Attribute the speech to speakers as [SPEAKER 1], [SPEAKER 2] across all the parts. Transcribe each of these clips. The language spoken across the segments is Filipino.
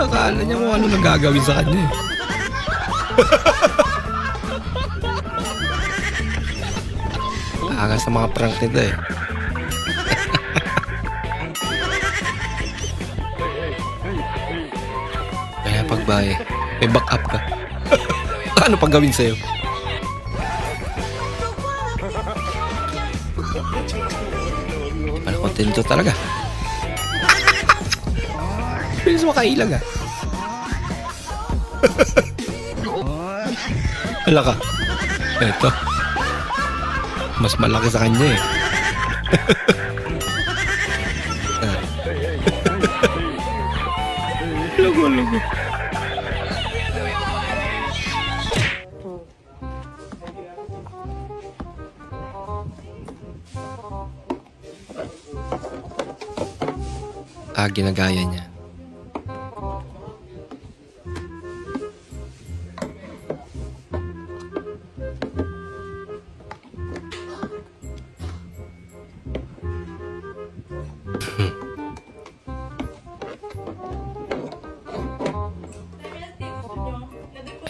[SPEAKER 1] Akala niya kung ano nang gagawin sa kanya eh. Aga sa mga prank nito eh. Kaya pagbae, may backup ka. Ano pang gawin sa'yo? Ano kontento talaga? Bilis makailag ah. Wala ka. Eto. Mas malaki sa kanya eh. Lugo. Ginagaya niya.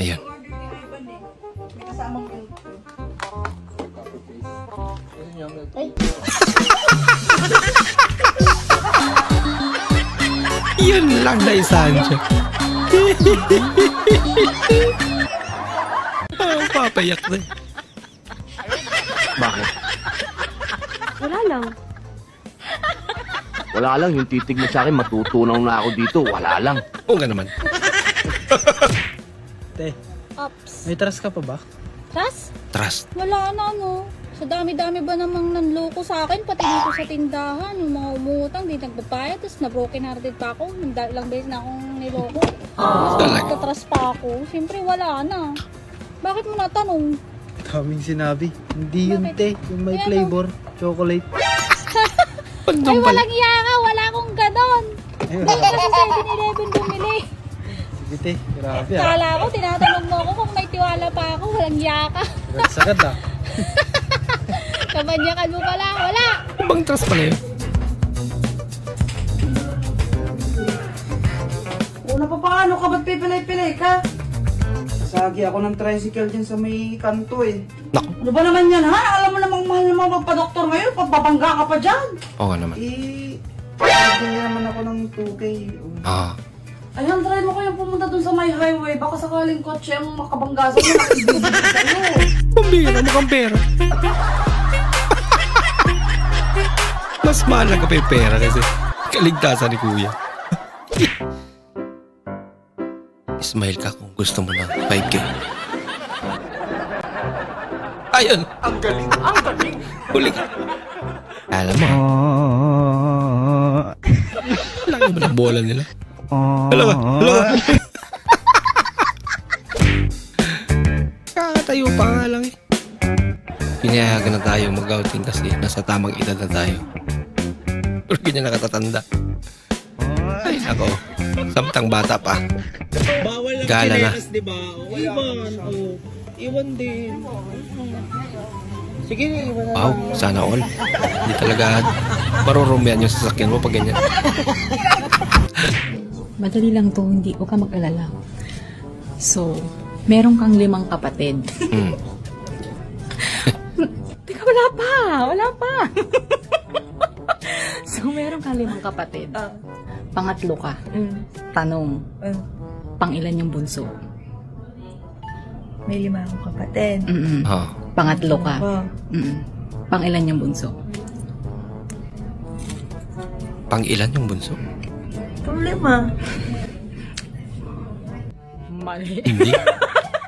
[SPEAKER 1] Ayan. Yun lang na isahan siya. Papayak na.
[SPEAKER 2] Bakit?
[SPEAKER 3] Wala lang.
[SPEAKER 2] Wala lang, yung titig mo sa akin, matutunaw na ako dito. Wala lang.
[SPEAKER 1] Oo nga naman.
[SPEAKER 4] Te,
[SPEAKER 3] Ops.
[SPEAKER 4] may trust ka pa ba?
[SPEAKER 3] Trust?
[SPEAKER 1] Trust.
[SPEAKER 3] Wala na ano. Sa dami-dami ba namang nanloko sa akin, pati dito sa tindahan, yung mga umutang, di nagpapayad, tapos na-broken hearted pa ako, ilang beses na akong niloko. Nagtatrust pa ako, siyempre wala na. Bakit mo natanong?
[SPEAKER 4] Daming sinabi. Hindi yun,
[SPEAKER 3] Bakit?
[SPEAKER 4] te. Yung may flavor, chocolate.
[SPEAKER 3] Ay, walang iya ka, wala akong ganon. Dahil kasi sa 7-Eleven bumili.
[SPEAKER 4] Sige, te. Grabe ah.
[SPEAKER 3] Kala ko, tinatanong mo ako kung may tiwala pa ako, walang iya ka.
[SPEAKER 4] Sagad ah.
[SPEAKER 3] Kabanyakan mo pala, wala.
[SPEAKER 1] Bang trust pala yun?
[SPEAKER 5] Una pa paano ka? Ba't pipilay-pilay ka? Sagi ako ng tricycle dyan sa may kanto eh.
[SPEAKER 1] Naku.
[SPEAKER 5] Ano ba naman yan ha? Alam mo namang mahal na mga magpa-doktor ngayon. Pagpapangga ka pa dyan.
[SPEAKER 1] Oo nga naman.
[SPEAKER 5] Sagi naman ako ng 2K.
[SPEAKER 1] Ah.
[SPEAKER 5] Ayan, try mo kayong pumunta dun sa may highway. Baka sakaling kotse ang makabangga sa'yo. Nakibibigit sa'yo.
[SPEAKER 1] Pambira, mukhang pera. Mas mahalaga pa yung pera kasi kaligtasan ni Kuya. Smile ka kung gusto mo ng 5K. Ayun! Ang galing! Ang galing! Huli ka. Alam mo. Laki ba ng bola nila? Hala ka! Hala ka! Kakatayo pa nga lang eh. Pinayagan na tayo mag-outing kasi nasa tamang edad na tayo. Pero ganyan nakatatanda. Ay nako, samtang bata pa.
[SPEAKER 4] Bawal lang
[SPEAKER 1] Gala na.
[SPEAKER 4] kinelas, diba? Iwan. Iwan din. Sige, iwan na.
[SPEAKER 1] Wow, sana all. Hindi talaga marurumihan yung sasakyan mo pag ganyan.
[SPEAKER 6] Madali lang to, hindi ko ka mag-alala. So, meron kang 5 kapatid. Teka, wala pa. So, meron kang 5 kapatid. Pangatlo ka. Tanong, pang-ilan yung bunso?
[SPEAKER 7] May 5 akong kapatid.
[SPEAKER 1] Oh.
[SPEAKER 6] Pangatlo ka. Pang-ilan yung bunso?
[SPEAKER 1] Pang-ilan yung bunso?
[SPEAKER 7] Pang-5.
[SPEAKER 6] Mali.
[SPEAKER 1] Hindi.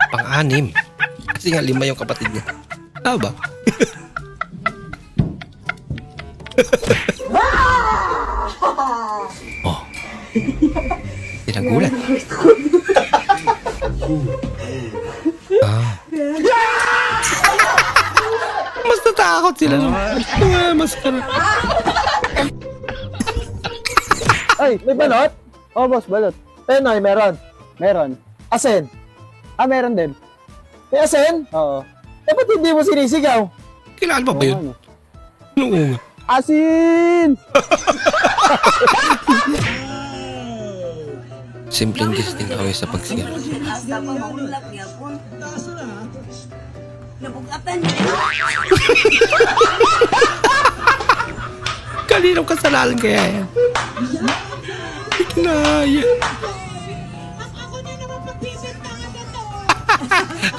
[SPEAKER 1] Pang-6. Kasi nga 5 yung kapatid niya. Tama ba? Oh. Tinagulat. Mas natakot sila. Maskara.
[SPEAKER 8] Ay, may balot? Oh, boss, balot. Tenoy, meron. Meron. Asen. Meron din. May asen? Oo. Eh, ba't hindi mo sinisigaw?
[SPEAKER 1] Kilala ba yun? Oo nga.
[SPEAKER 8] Asin!
[SPEAKER 1] Simpleng gisting ako sa pagsira.
[SPEAKER 7] Hasta pa maulap niya po. Nabugatan niya.
[SPEAKER 1] Kaninong kasalanan kaya yan? Hindi kinaya.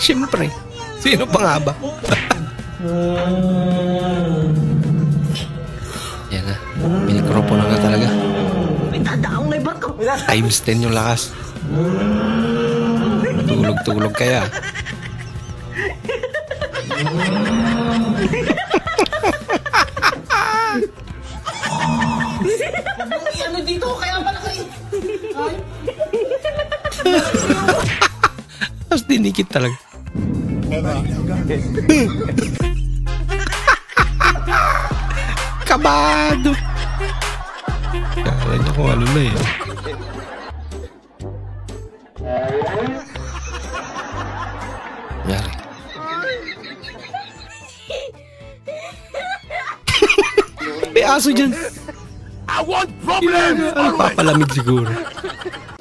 [SPEAKER 1] Siyempre. Sino pa nga ba? Yan na. May mikropono na talaga. Times 10 yung lakas. Tulog-tulog kaya.
[SPEAKER 4] Ano dito? Kaya pala kayo.
[SPEAKER 1] Tapos dinikit talaga. Kabado. Kala niya kung ano na eh. Yari. May aso dyan. Ano papalamig siguro.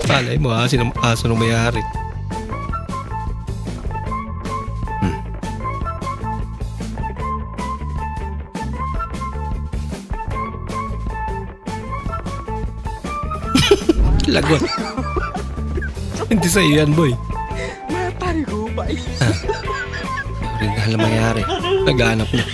[SPEAKER 1] Palay mo aso ng may-ari. Lagot. Hindi sa'yo yan, boy. Rin na mayari. Naghanap niya.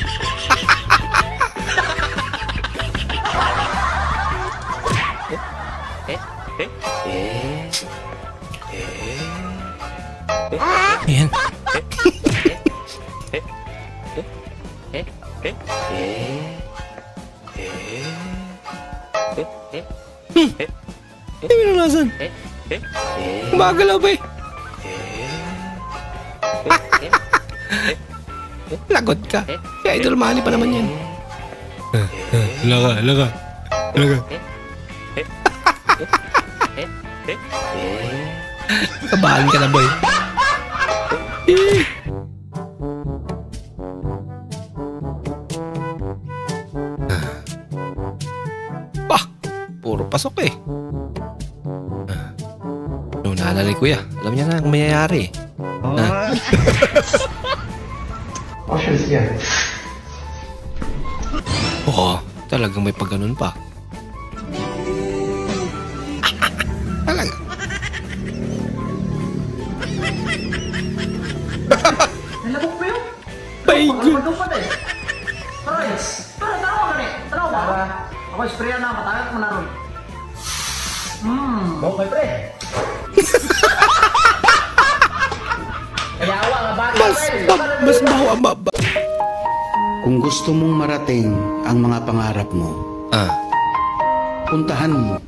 [SPEAKER 1] Ayan. Hindi mo nalasan. Magalaw ba eh? Lagot ka. Si Idol Manny pa naman yan. Laga. Kabahan ka na, boy. Bah, puro pasok eh. No, naalala ko ya. Alam niya na ang mayayari. Oo, talagang may pagganon pa. Talaga.
[SPEAKER 5] Nalabog mo yun?
[SPEAKER 1] Paigon.
[SPEAKER 5] Ako sprayan na, matagal mo na ron. Okay, pre.
[SPEAKER 1] Mas baho ang baba.
[SPEAKER 9] Kung gusto mong marating ang mga pangarap mo, puntahan mo.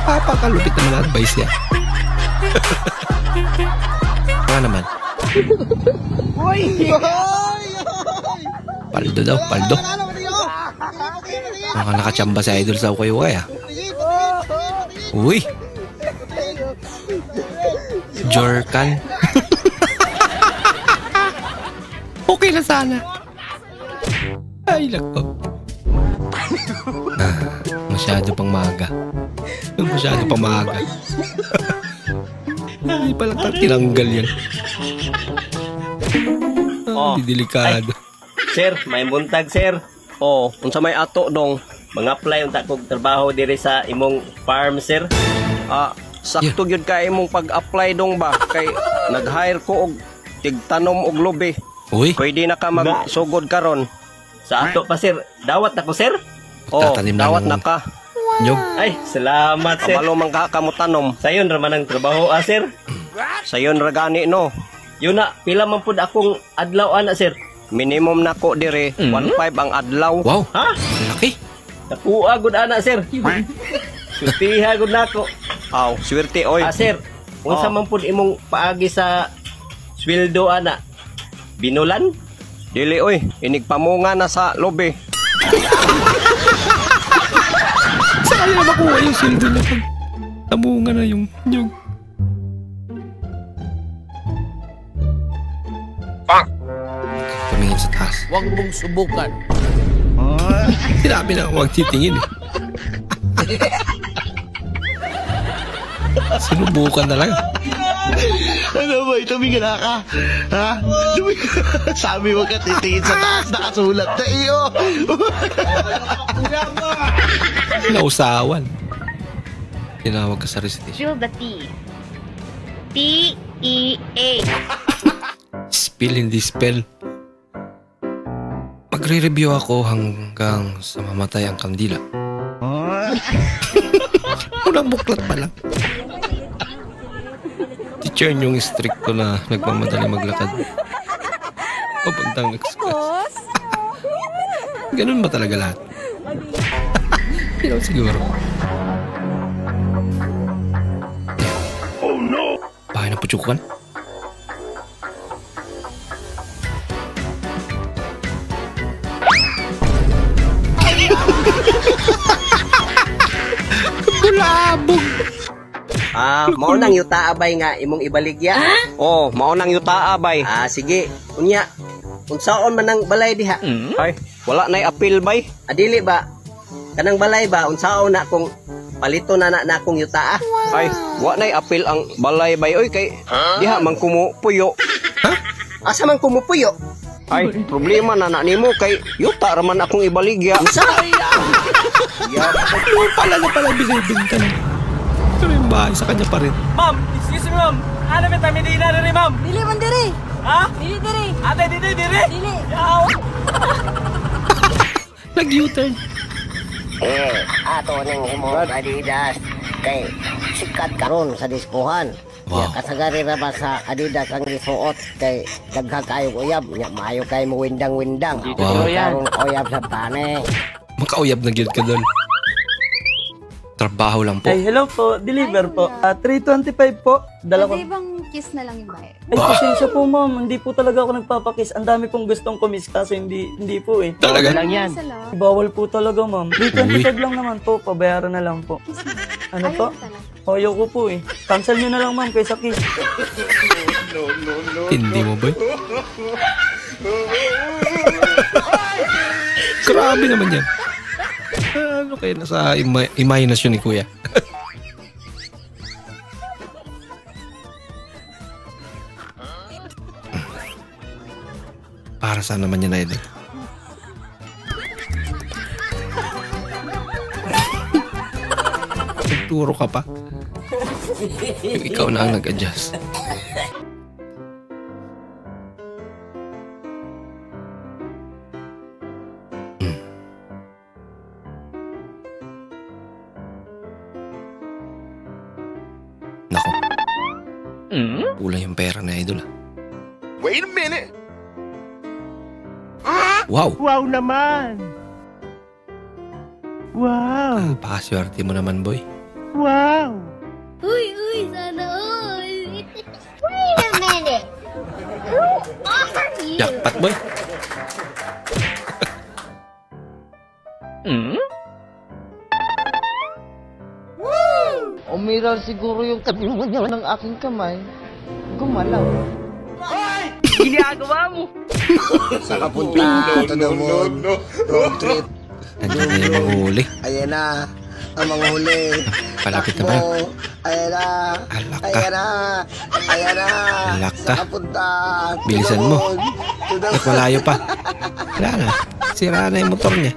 [SPEAKER 1] Papakalupit naman ang advice niya. Nga naman. Paldo daw, paldo. Mga nakachamba si Idol sa ukay-ukay ah. Uy! Jorkan. Okay na sana. Ay, lako. Masyado pang maaga. Masyado pang maaga. Hindi pala tinanggal yan. Delikado.
[SPEAKER 10] Sir, may buntag sir. Unsa may ato dong mga-apply unta kog trabaho diri sa imong farm sir. Sakto gyud ka imong pag-apply dong ba kay nag-hire ko og tigtanom og lubi.
[SPEAKER 1] Uy.
[SPEAKER 10] Pwede na ka magsugod karon. Sa ato pa sir. Dawat na ko sir. Dawat na ka.
[SPEAKER 1] Nyog.
[SPEAKER 10] Ay, salamat sir. Kabalo man ka kamutanom. Sayon ra man ang trabaho sir. Sayon ra gani no. Yun na, pila man pud akong adlaw ana sir. Minimum na ko dire 1.5 ang adlaw.
[SPEAKER 1] Wow.
[SPEAKER 10] Ha?
[SPEAKER 1] Laki.
[SPEAKER 10] Nakuha gud ana sir. Swerte gud nako. Swerte oy. Sir, unsa man pud imong paagi sa sweldo ana? Binulan? Dili oy, inigpamunga na sa lobe.
[SPEAKER 1] Saan na makuha yung sweldo niya pag tamunga na yung nyog? tumingin sa taas.
[SPEAKER 11] Huwag mong subukan.
[SPEAKER 1] Sinabi na huwag titingin eh. Sinubukan na lang.
[SPEAKER 12] Ano ba? Tumingin na ka? Ha? Sabi mo ka titingin sa taas, nakasulat na iyo.
[SPEAKER 1] Nausawan. Tinawag ka sa reception.
[SPEAKER 13] Drill the T. T-E-A.
[SPEAKER 1] Spill hindi spell. Magre-review ako hanggang sa mamatay ang kandila. Unang buklat pa lang. Teacher yung stricto na nagmamadali maglakad. Papuntang next class. Ganun ba talaga lahat? Hindi siguro. Oh no! Bahay ng putsukan?
[SPEAKER 10] Bulabog! Maunang yuta abay nga imong ibaligya. Oh, maunang yuta abay. Sige. Unya, unsaon man ang balay diha? Ay, wala nay apil bay. Adili ba? Kanang balay ba unsaon na kung palito na akong yuta? Ay, wa nay apil ang balay bay oy kay diha man kumupuyo. Asa man kumupuyo? Ay, problema na nimo kay yuta raman akong ibaligya. Unsa?
[SPEAKER 1] Pala binibinta na. Pero yung bahay sa kanya pa rin.
[SPEAKER 14] Ma'am, excuse me ma'am. Ano ba tayo di na rin ma'am?
[SPEAKER 7] Dili man diri.
[SPEAKER 14] Ha?
[SPEAKER 7] Dili diri.
[SPEAKER 14] Ate, dili.
[SPEAKER 7] Dili.
[SPEAKER 14] Yaw.
[SPEAKER 1] Nag-U-turn.
[SPEAKER 15] Ato ning imong Adidas kay sikat karon sa diskuhan.
[SPEAKER 1] Wow.
[SPEAKER 15] Kasagari ra ba sa Adidas ang gisuot kay dagha kayo uyab, nya maayo kay mo windang-windang.
[SPEAKER 1] Wow.
[SPEAKER 15] Karong uyab sa tane.
[SPEAKER 1] Makauyab na gyud ka doon. Trabaho lang po.
[SPEAKER 4] Ay, hello po. Deliver po. 325 po. Dala ko.
[SPEAKER 3] Pwede bang kiss na lang yung bayad?
[SPEAKER 4] Ay, pasensya po ma'am. Hindi po talaga ako nagpapakiss. Ang dami pong gustong kumiss kasi hindi po eh.
[SPEAKER 1] Talaga?
[SPEAKER 4] Lang yan. Bawal po talaga ma'am. 325 lang naman po. Pabayaran na lang po. Ano po? Ayaw ko po eh. Cancel nyo na lang ma'am kaysa kiss.
[SPEAKER 1] Hindi mo ba? Grabe naman yan. Ano kayo nasa imahinasyon ni Kuya? Para saan naman yan, Idol? Nagturo ka pa. Ikaw na ang nag-adjust. Nako. Kulang yung pera na Idol.
[SPEAKER 12] Wait a minute.
[SPEAKER 1] Wow.
[SPEAKER 14] Wow naman. Wow.
[SPEAKER 1] Pakaswerte mo naman, boy.
[SPEAKER 14] Wow.
[SPEAKER 13] Uy, sana all. Wait a minute. Who are you?
[SPEAKER 1] Jackpot, boy.
[SPEAKER 16] Umiral siguro yung tabi ng aking kamay. Gumalaw.
[SPEAKER 14] Ginagawa mo.
[SPEAKER 12] Sa kapunta to the moon. Road trip.
[SPEAKER 1] Nandiyan na yung manghuli.
[SPEAKER 12] Ayan na. Ang manghuli.
[SPEAKER 1] Palapit na ba?
[SPEAKER 12] Ayan na.
[SPEAKER 1] Alak ka.
[SPEAKER 12] Ayan na. Ayan na.
[SPEAKER 1] Alak
[SPEAKER 12] Sa
[SPEAKER 1] ka.
[SPEAKER 12] kapunta.
[SPEAKER 1] Bilisan mo. At malayo pa. Wala na. Sira na yung motor niya.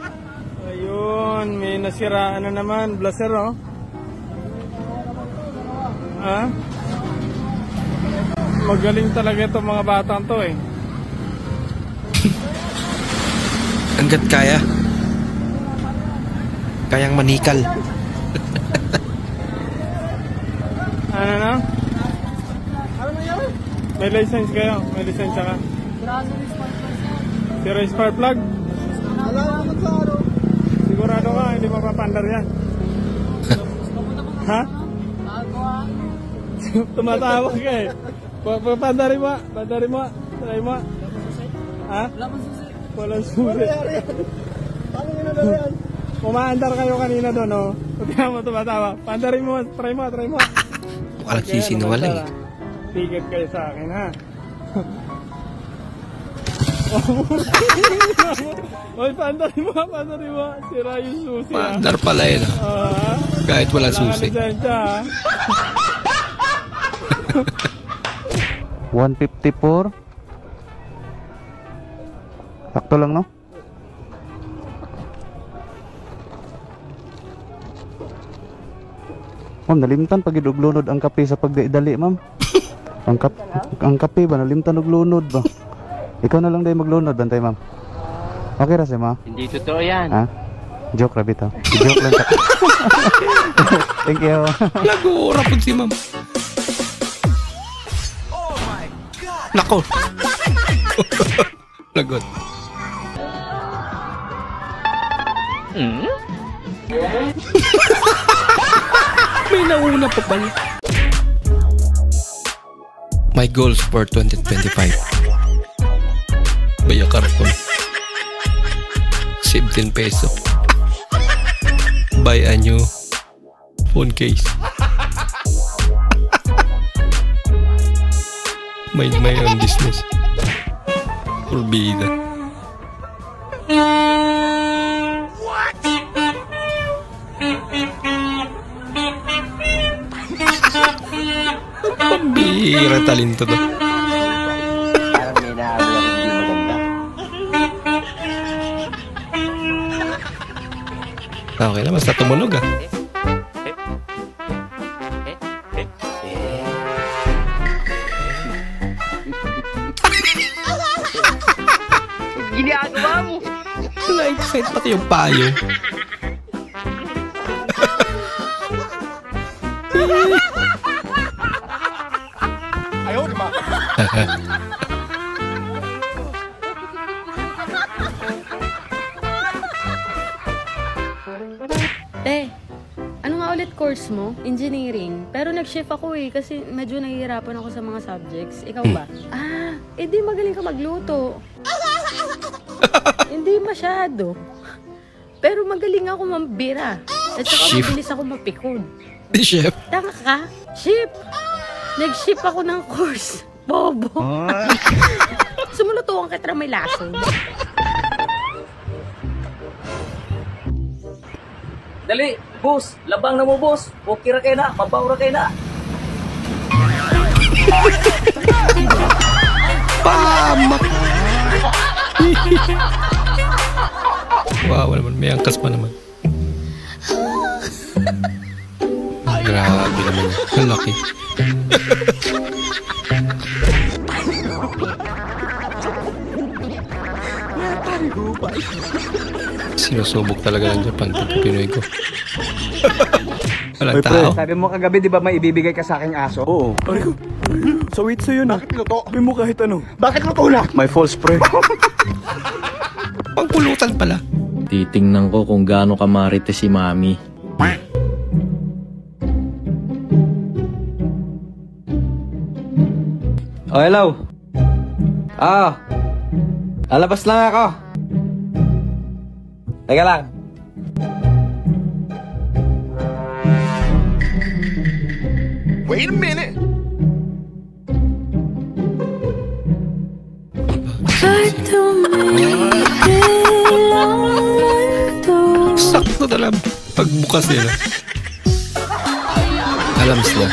[SPEAKER 14] Ayun, may nasiraan na naman. Blazer, oh. Ha? Magaling talaga itong mga batang to eh.
[SPEAKER 1] Hanggat kaya. Kayang manikal.
[SPEAKER 14] Ano na? May license kayo? May lisensya ka? Zero spark plug? Sigurado ka, hindi mapapandar yan. Ha? Tumatawa ka eh. Pandarin mo. Try mo. Ha? Walang susi. Umaandar kayo kanina doon, oh. Pagkaya mo tumatawa. Pandarin mo. Try mo.
[SPEAKER 1] Mukha nagsisinungaling eh.
[SPEAKER 14] Ticket kayo sa akin, ha? Oy, pandarin mo. Sira yung susi.
[SPEAKER 1] Pandar pala yun. Kahit wala susi.
[SPEAKER 11] 154. Sakto lang, no? Ma'am, nalimtan pag iduglunod ang kape sa pagdidali, ma'am. Ang kape ba, nalimtan uglunod ba? Ikaw na lang dahil maglunod, bantay, ma'am. Okay ra, ma?
[SPEAKER 2] Hindi totoo yan.
[SPEAKER 11] Ha? Joke ra bitaw. Joke lang. Thank you.
[SPEAKER 1] Nag-uura po si ma'am. Nako. Lagot. May nauna pa pala. My goals for 2025. Baya karton. 17 peso. Buy a new phone case. Mind my own business. Forbida. Pambihira talento to.
[SPEAKER 2] Parang may naamoy ako hindi maganda.
[SPEAKER 1] Okay lang, basta tumunog ah.
[SPEAKER 2] Ginagawa mo.
[SPEAKER 1] Na-excite pati yung payo.
[SPEAKER 14] Ayaw, di ba?
[SPEAKER 17] Te, ano nga ulit course mo? Engineering. Pero nag-shift ako eh, kasi medyo nahihirapan ako sa mga subjects. Ikaw ba? Di magaling ka magluto. Hindi masyado. Pero magaling ako mambira. At saka mabilis ako mapikon.
[SPEAKER 1] Chef?
[SPEAKER 17] Tanga ka? Ship! Nag-ship ako ng course. Bobo. Sumulutuan ka may lason.
[SPEAKER 4] Dali, boss. Labang na mo, boss. Okay ra kayo na. Mabaw ra kayo na.
[SPEAKER 1] Pamak! Wow, naman. May angkas pa naman. Grabe naman. Ang laki. Sinusubok talaga ng Japan pag Pinoy ko. Walang tao.
[SPEAKER 8] Sabi mo kagabi, di ba may ibibigay ka sa aking aso? Oo.
[SPEAKER 14] So wait sa'yo na. Bakit luto? Sabi mo kahit ano.
[SPEAKER 8] Bakit luto na?
[SPEAKER 14] May false spray.
[SPEAKER 1] Pangpulutan pala.
[SPEAKER 18] Titingnan ko kung gaano kamarite si Mami.
[SPEAKER 19] Oh, hello. Lalabas lang ako. Teka lang.
[SPEAKER 12] Wait a minute.
[SPEAKER 1] Sakto na lang. Pagbukas nila. Alam sila.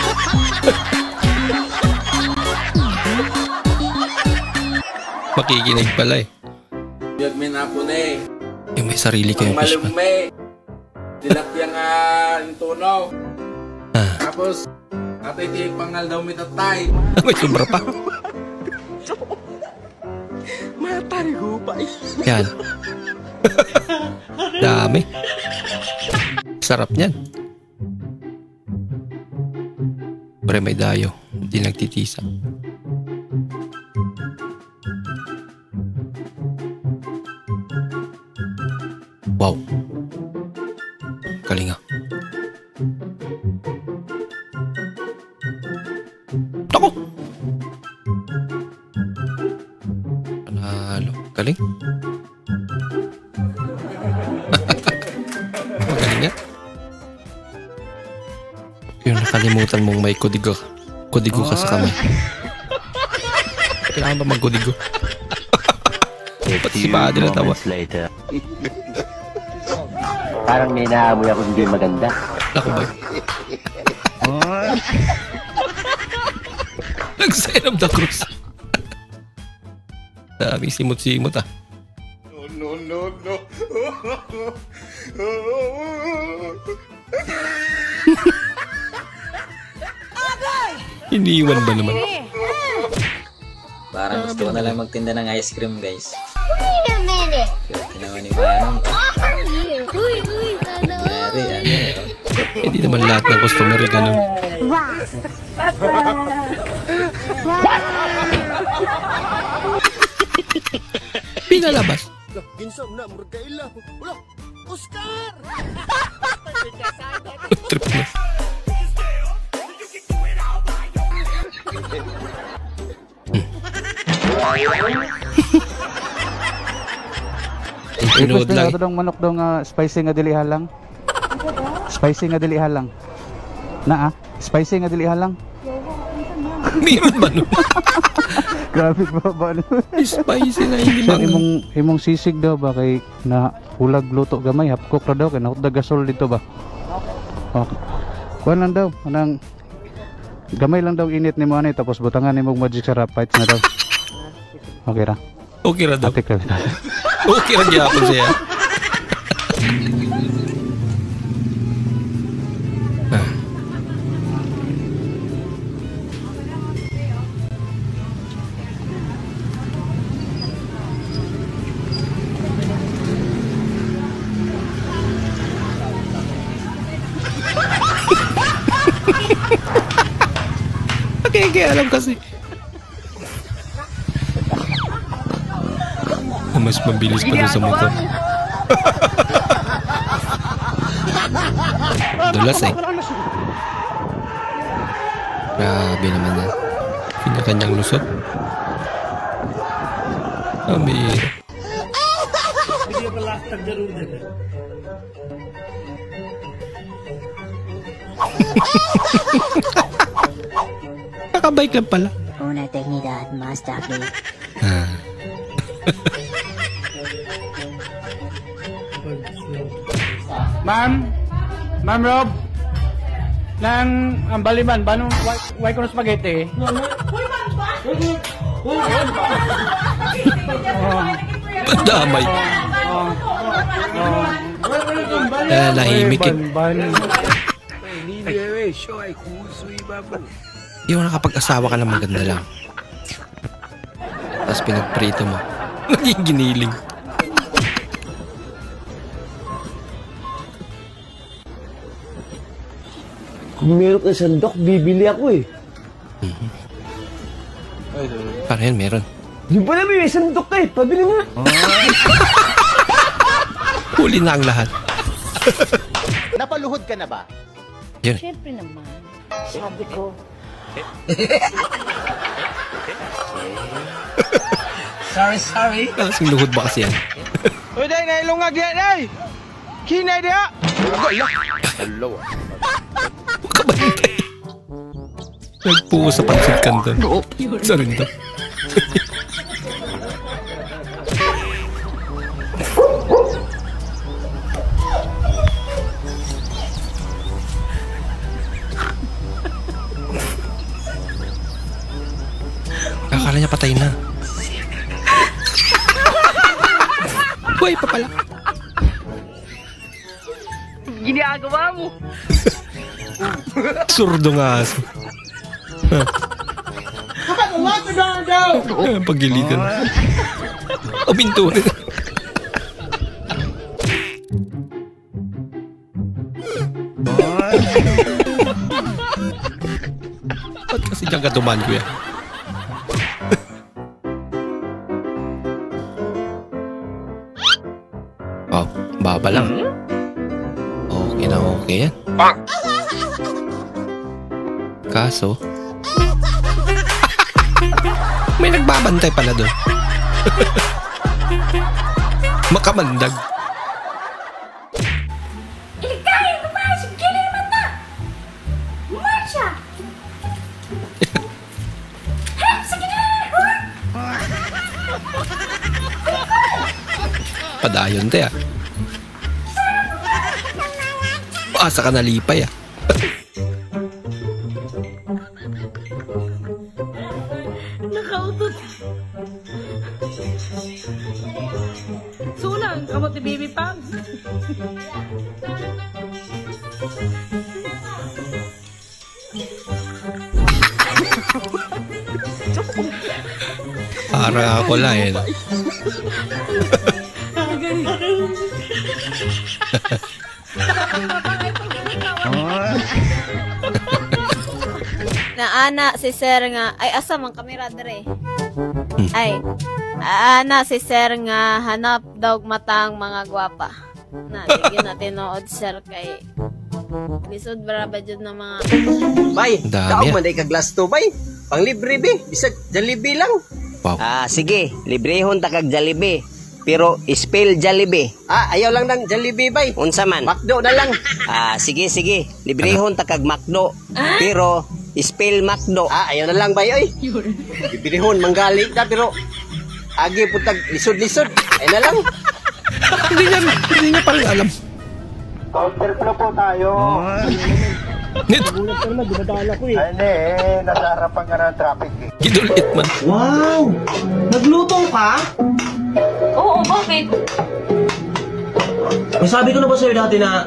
[SPEAKER 1] Makikinig pala eh.
[SPEAKER 20] Biyag may napon eh.
[SPEAKER 1] Yung may sarili kayong fishman.
[SPEAKER 20] Malume. Dilapya nga yung tunaw. Tapos, atay di pangal daw may tatay.
[SPEAKER 1] May sobra pa.
[SPEAKER 20] Matay ko pa.
[SPEAKER 1] Yan. Dami. Sarap niyan. Pre, may dayo. Hindi nagtitisa. Wow. Galing ah. Ako! Panalo. Galing. Magaling nga. Yung nakalimutan mong may kudigo. Kudigo ka sa kamay. Kailangan ba magkudigo? Pati si Padre natawa.
[SPEAKER 15] Parang may naamoy ako hindi maganda.
[SPEAKER 1] Ako ba? Nag-sign of the cross. Daming simot-simot ah.
[SPEAKER 12] No, no, no.
[SPEAKER 1] Iniwan ba naman?
[SPEAKER 21] Parang gusto ko na lang magtinda ng ice cream, guys.
[SPEAKER 13] Wait a minute.
[SPEAKER 21] Tinawa ni Manong.
[SPEAKER 13] Uy, sana all.
[SPEAKER 1] Hindi naman lahat ng customer ganun. Pinalabas.
[SPEAKER 12] Ginsam na, murkaila. Wala, Oscar!
[SPEAKER 1] Trip na.
[SPEAKER 11] Ipos na ito dong manok dong spicy nga dili halang. Spicy nga dili halang. Spicy nga dili halang.
[SPEAKER 1] Meron ba nun?
[SPEAKER 11] Grabe ba nun?
[SPEAKER 1] Spicy na hindi bang...
[SPEAKER 11] Imong sisig daw ba kay na ulag luto gamay hapkok ra daw kay naut gasol dito ba? Okay. Kuan lang daw anang gamay lang daw init nimo ani tapos butangan nimo magic sarap fights na daw. Okay ra.
[SPEAKER 1] Okay ra daw. Okay ra gyapon siya. Okay, alam kasi. Mas mabilis pa doon sa motor. Dulas eh. Grabe naman yan. Pinakanyang lusot. Amir. Nakabike lang pala.
[SPEAKER 13] Una técnica más tarde.
[SPEAKER 14] Ma'am Rob, ang baliban, banong white corn spaghetti.
[SPEAKER 1] Damay. Nahimik eh. Di mo nakapag-asawa ka ng maganda lang. Tapos pinagprito mo. Naging giniling.
[SPEAKER 2] Kung meron kang sandok, bibili ako eh.
[SPEAKER 1] Para yan, meron.
[SPEAKER 2] Di ba namin may sandok ka eh? Pabili nga.
[SPEAKER 1] Huli na ang lahat.
[SPEAKER 16] Napaluhod ka na ba?
[SPEAKER 1] Yan.
[SPEAKER 13] Siyempre naman. Sabi ko.
[SPEAKER 16] Sorry.
[SPEAKER 1] Kasing luhod ba kasi yan?
[SPEAKER 14] Uy, day, nailungag yan, day! Kinay dia!
[SPEAKER 16] Hello.
[SPEAKER 1] Kabantay. Nagpuho sa pansit kanton. Isa rin to. Akala niya patay na. Buhay pa pala.
[SPEAKER 7] Ginagawa mo.
[SPEAKER 1] Surdo nga aso. Pagilitan. O binto rin. Ba't kasi dyan ka duman, kuya? Oh, baba lang. Okay na okay yan. Kaso, may nagbabantay pala doon. Makamandag.
[SPEAKER 13] Ilikayin ko ba? Sige na naman na! Marsha! Sige na!
[SPEAKER 1] Padayon te ah. Asa ka nalipay ah.
[SPEAKER 13] Nakautot. Sulang, kamot ni Bibi Pam.
[SPEAKER 1] Parang ako lang eh.
[SPEAKER 6] Naana si Sir nga, ay asa man kamera dere. Ay, ana si Sir nga hanap daw matang mga gwapa. Na, di na tinood Sir kay lisod baraba jud na mga
[SPEAKER 10] Bay, tao man day ka glass to bay. Pang libre be, bisag Jollibee lang.
[SPEAKER 1] Wow.
[SPEAKER 10] Sige, librehon ta kag Jollibee. Pero spell Jollibee. Ayaw lang ng Jollibee bay. Unsa man? Macdo na lang. Sige. Librehon ta kag Macdo. Pero spell Macdo. Ayaw na lang bay oy. Librehon manggali ta pero agi putag lisod-lisod. Ay na lang.
[SPEAKER 1] Hindi niya parang alam.
[SPEAKER 8] Counterflow po tayo.
[SPEAKER 14] Nagulat ka naman, dinadala ko eh.
[SPEAKER 8] Ay, nasa harapan ka ng traffic eh.
[SPEAKER 1] Gidulit man.
[SPEAKER 5] Wow! Nagluto ka?
[SPEAKER 6] Oo, bakit?
[SPEAKER 10] May sabi ko na ba sa'yo dati na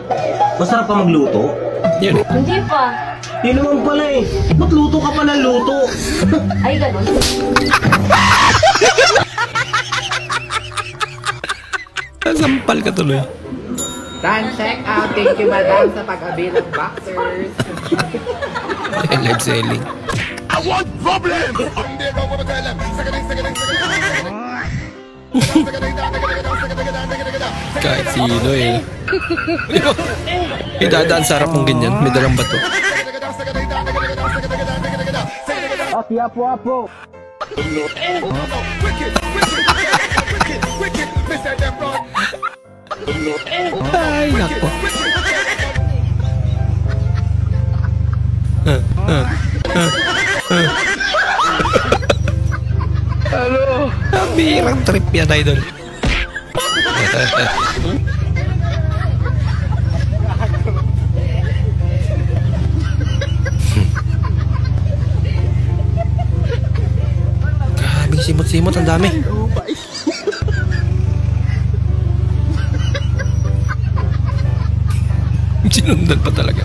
[SPEAKER 10] masarap ka magluto?
[SPEAKER 1] Yun eh.
[SPEAKER 6] Hindi pa.
[SPEAKER 10] Yun naman pala eh. Ba't luto ka pa ng luto?
[SPEAKER 6] Ay, ganun.
[SPEAKER 1] Sampal ka tuloy.
[SPEAKER 22] Time check out. Thank you, madam, sa pag-abi ng boxers.
[SPEAKER 1] Live selling.
[SPEAKER 12] I want problem!
[SPEAKER 1] Kahit sino eh. Idadaan sa harap mong ganyan. May dalang bato.
[SPEAKER 8] Apo.
[SPEAKER 1] Ay, nako.
[SPEAKER 8] Hello.
[SPEAKER 1] Birang trip yan, idol. Grabing simot-simot, ang dami. Sinundan pa talaga.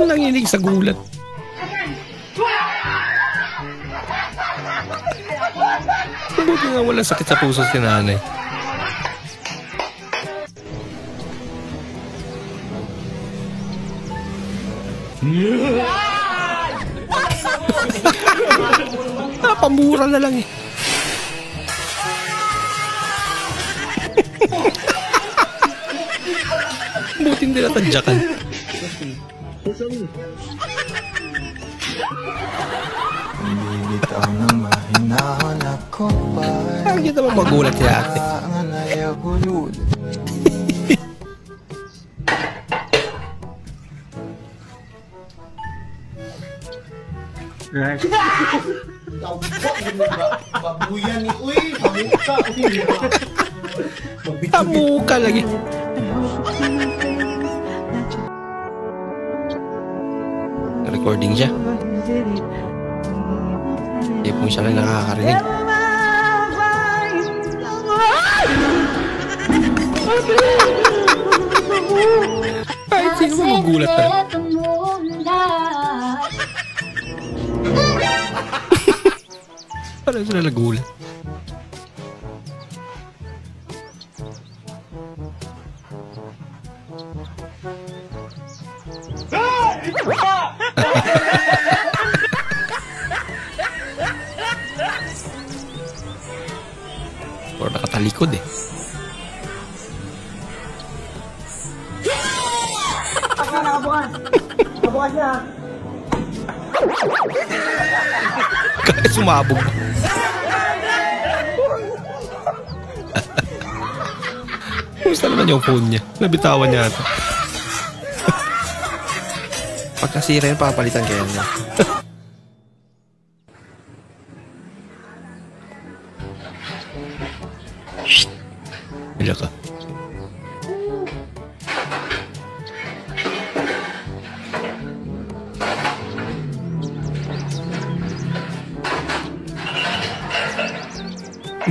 [SPEAKER 1] Nanginig sa gulat. Buti nga wala sakit sa puso si nanay. Napamura na lang eh. Buti hindi natadyakan. Bakit naman magulat si ate?
[SPEAKER 12] Babuyan ni uy, pamuka.
[SPEAKER 1] Pamuka lagi. Recording siya. Hindi po siya lang nakakarinig. Kahit sino ba magulat na? Parang sila nagulat. Or nakatalikod eh.
[SPEAKER 8] Nakabukas na.
[SPEAKER 1] Kahit sumabog. Kumusta naman yung phone niya? Nabitawan niya ata. Pagkasira yun, papalitan kaya niya. Shh. Bila ka.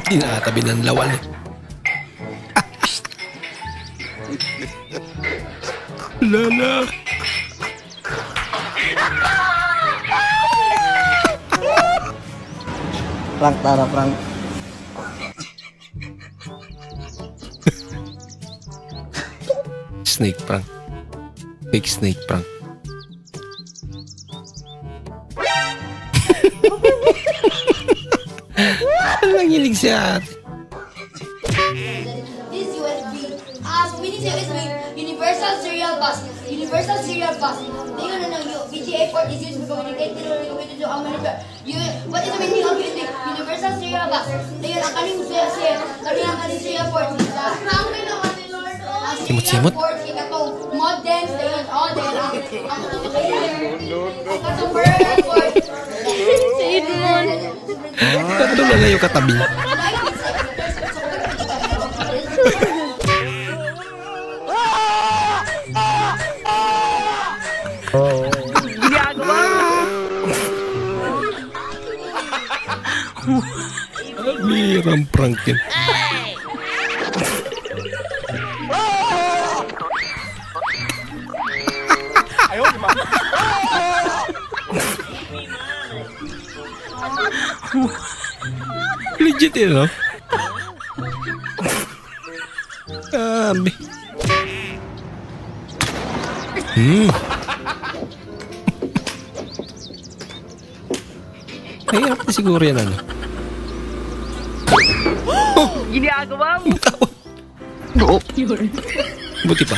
[SPEAKER 1] Tinatabi ng lawal eh. Lala.
[SPEAKER 8] Prank, Tara, prank.
[SPEAKER 1] Snake prank. Fake snake prank. Nangilig si ate.
[SPEAKER 13] This USB. We need USB. Universal Serial Bus. Universal Serial Bus. They gonna know you. VGA port is used to communicate to ang monitor. What is the meaning of USB? Universal Serial Bus. They ang kaning serial port.
[SPEAKER 1] Simot-simot.
[SPEAKER 13] Modems, they use all their
[SPEAKER 1] Ito na yung katabi.
[SPEAKER 7] Ginagawa mo!
[SPEAKER 1] Mirang prankin. Legit yun, no? Grabe. Mahirap na siguro yan, ano?
[SPEAKER 7] Ginagawa mo!
[SPEAKER 1] Buti pa.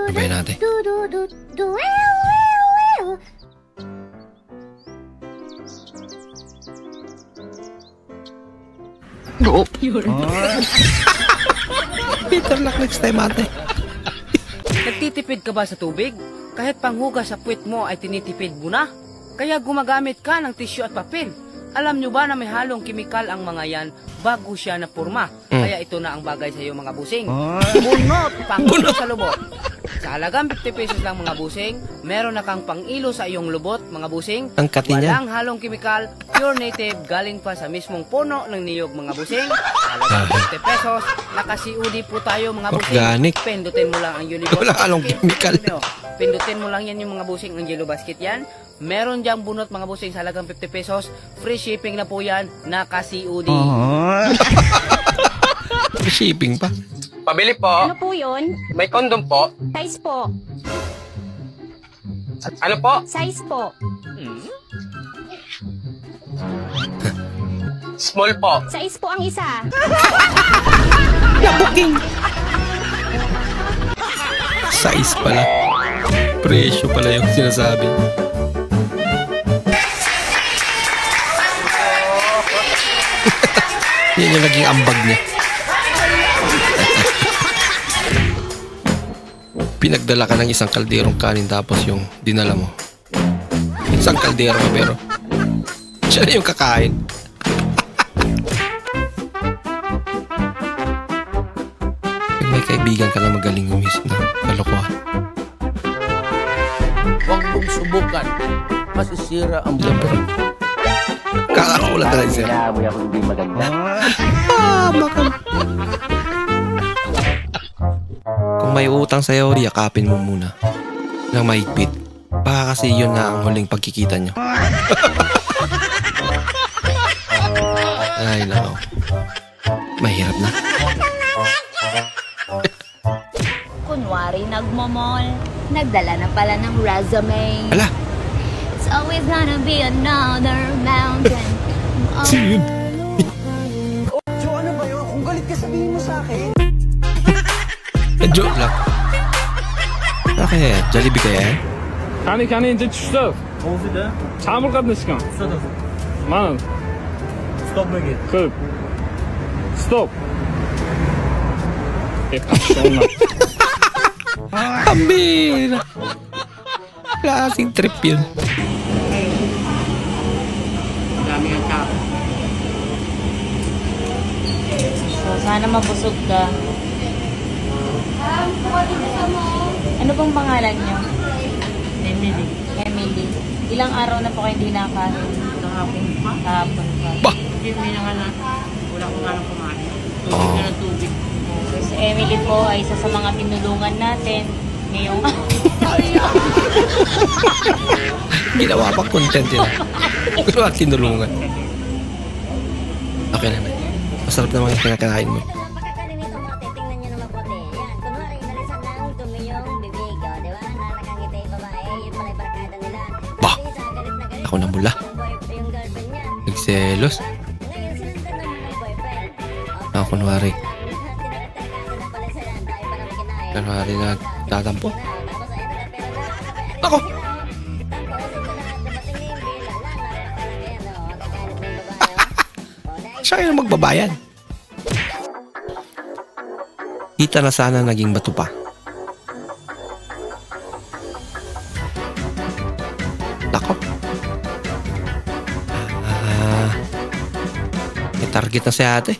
[SPEAKER 1] Sabayin natin. Peter, next time ate.
[SPEAKER 3] Nagtitipid ka ba sa tubig? Kahit panghugas sa puwet mo ay tinitipid mo na? Kaya gumagamit ka ng tissue at papel. Alam nyo ba na may halong kimikal ang mga yan bago siya napurma? Kaya ito na ang bagay sa iyo mga busing. Bunot! Pangulo sa lubot. Sa halagang 50 pesos lang mga busing, meron na kang pang-ilo sa iyong lubot mga busing.
[SPEAKER 1] Ang kati niya.
[SPEAKER 3] Walang halong kimikal, pure native, galing pa sa mismong puno ng niyog mga busing. Sa halagang 50 pesos, nakasiudi po tayo mga busing.
[SPEAKER 1] Organic.
[SPEAKER 3] Pindutin mo lang ang Unibot.
[SPEAKER 1] Wala halong kimikal.
[SPEAKER 3] Pindutin mo lang yan yung mga busing ng Yellow Basket yan. Meron diyang bunot mga busing sa halagang 50 pesos. Free shipping na po yan, naka-COD.
[SPEAKER 1] Free shipping pa.
[SPEAKER 9] Pabili po.
[SPEAKER 13] Ano po yun?
[SPEAKER 9] May condom po.
[SPEAKER 13] Size po.
[SPEAKER 9] Ano po?
[SPEAKER 13] Size po.
[SPEAKER 9] Small po.
[SPEAKER 13] Size po ang isa.
[SPEAKER 1] Yabuking. Size pala. Presyo pala yung sinasabi. Yan yung naging ambag niya. Pinagdala ka ng isang kalderong kanin tapos yung dinala mo. Isang kaldero pero siya na yung kakain. May kaibigan ka na magaling umis na kalokohan.
[SPEAKER 23] Huwag mong subukan. Masisira ang buhay.
[SPEAKER 1] Kakaulat talaga siya.
[SPEAKER 2] Kinamoy ako hindi maganda.
[SPEAKER 1] Kung may utang sa'yo, yakapin mo muna ng mahigpit. Baka kasi yun na ang huling pagkikita nyo. Ay, nako. Mahirap na.
[SPEAKER 24] Kunwari nagmamall, nagdala na pala ng resume.
[SPEAKER 1] Ala!
[SPEAKER 24] It's always gonna be another mountain.
[SPEAKER 1] Sino yun?
[SPEAKER 8] So ano ba yun? Kung galit ka sabihin mo sa akin.
[SPEAKER 1] Joke lang. Okay, Jollibee kaya?
[SPEAKER 14] 간이 이제 주소.
[SPEAKER 25] 어디다?
[SPEAKER 14] 잠을 갔는 시간.
[SPEAKER 25] 써서.
[SPEAKER 14] 10,000원.
[SPEAKER 25] 스톱 맥이.
[SPEAKER 14] 그 스톱. 예, 존나.
[SPEAKER 1] Pambira! Klaseng trip yun.
[SPEAKER 3] Dami ang tao.
[SPEAKER 4] So, sana mabusog ka. Ano bang pangalan niyo?
[SPEAKER 3] Emily.
[SPEAKER 4] Emily. Ilang araw na po kayo hindi nakain?
[SPEAKER 3] Kahapon pa.
[SPEAKER 4] Kahapon pa.
[SPEAKER 1] Bah!
[SPEAKER 3] Hindi na nga na. Wala ko nga lang kumain.
[SPEAKER 1] Oh.
[SPEAKER 3] Tubig na tubig.
[SPEAKER 4] Okay, si Emily po ay isa sa mga tinulungan natin ngayong...
[SPEAKER 1] Ginawa pang content yun. Pero at tinulungan. Okay naman. Masarap naman yung kinakain mo. Bah! Ako na mula. Nagselos. Ako kunwari. Kunwari na tatampo. Ako! Siya yung magbabayad. Kita na sana naging bato pa. Nako. May target na si ate.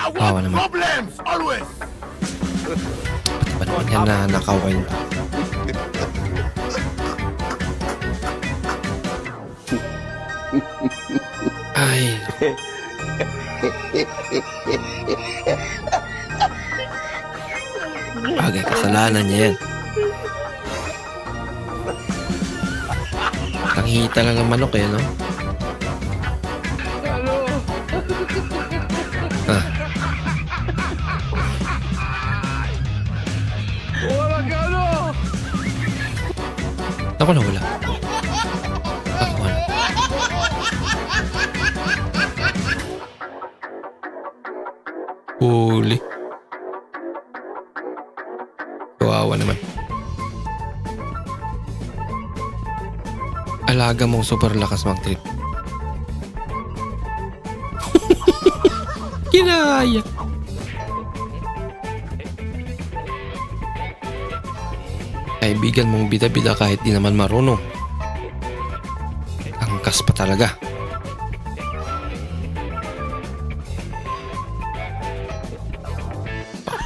[SPEAKER 1] Kawawa naman. Pati ba naman yan na nakawin? Ay. Bagay, kasalanan niya yan. Nanghihita lang ang manok eh, no? Ah. Ako na wala. Ako na. Huli. Kawawa naman. Alaga mong super lakas mag-trip. Kinaya. Kaibigan mong bida-bida kahit di naman marunong. Angkas pa talaga.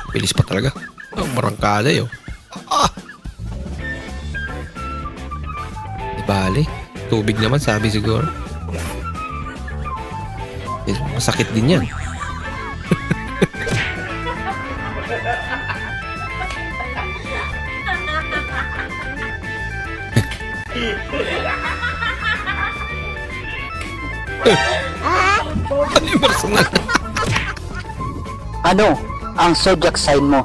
[SPEAKER 1] Bilis pa talaga. Ang marangkada yun. Di bali. Tubig naman sabi siguro. Masakit din yan.
[SPEAKER 17] Ano ang zodiac sign mo?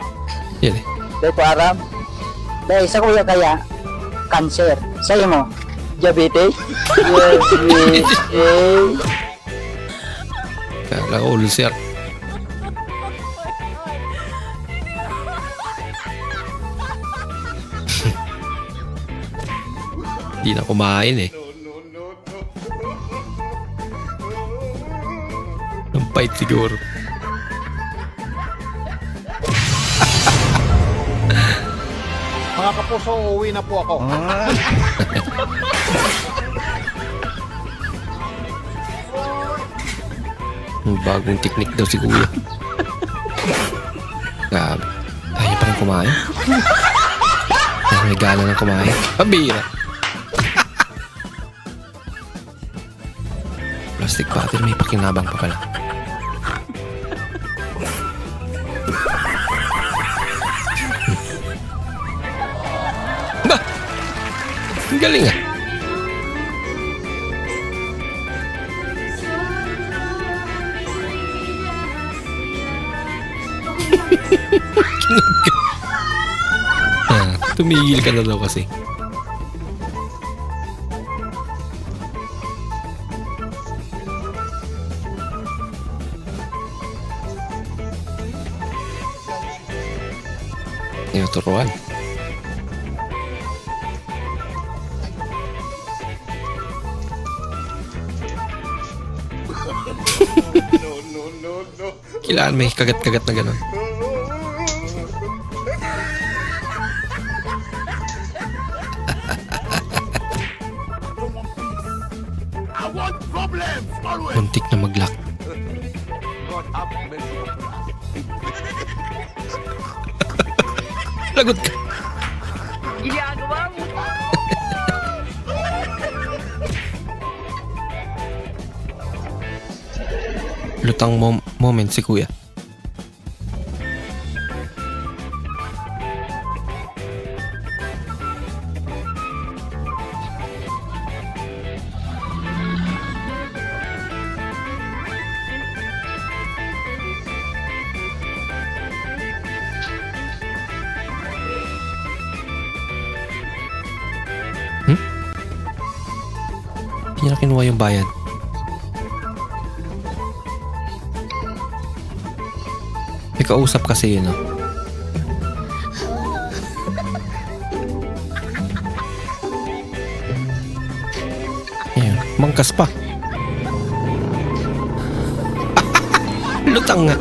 [SPEAKER 1] Yan eh.
[SPEAKER 17] Dito Aram. Dahil sa kuya kaya, cancer. Sa'yo mo, diabetes? Diabetes.
[SPEAKER 1] Kala ko ulcer. Hindi na kumain eh. Ang pait siguro.
[SPEAKER 18] Mga kapuso, uuwi na po ako.
[SPEAKER 1] Bagong teknik daw si Kuya. Grabe. Ayaw pa rin kumain. May gana ng kumain. Pabira. Plastic bottle, may pakinabang pa pala. Ba! Ang galing ah. Tumigil ka na daw kasi. Tinuturuan. Kailangan may kagat-kagat na gano'n. Muntik na mag-lock. Lagot ka.
[SPEAKER 7] Ginagawa mo.
[SPEAKER 1] Lutang moment si kuya. Hindi na kinuha yung bayad. May kausap kasi yun, no? Ayan, mangkas pa. Lutang nga.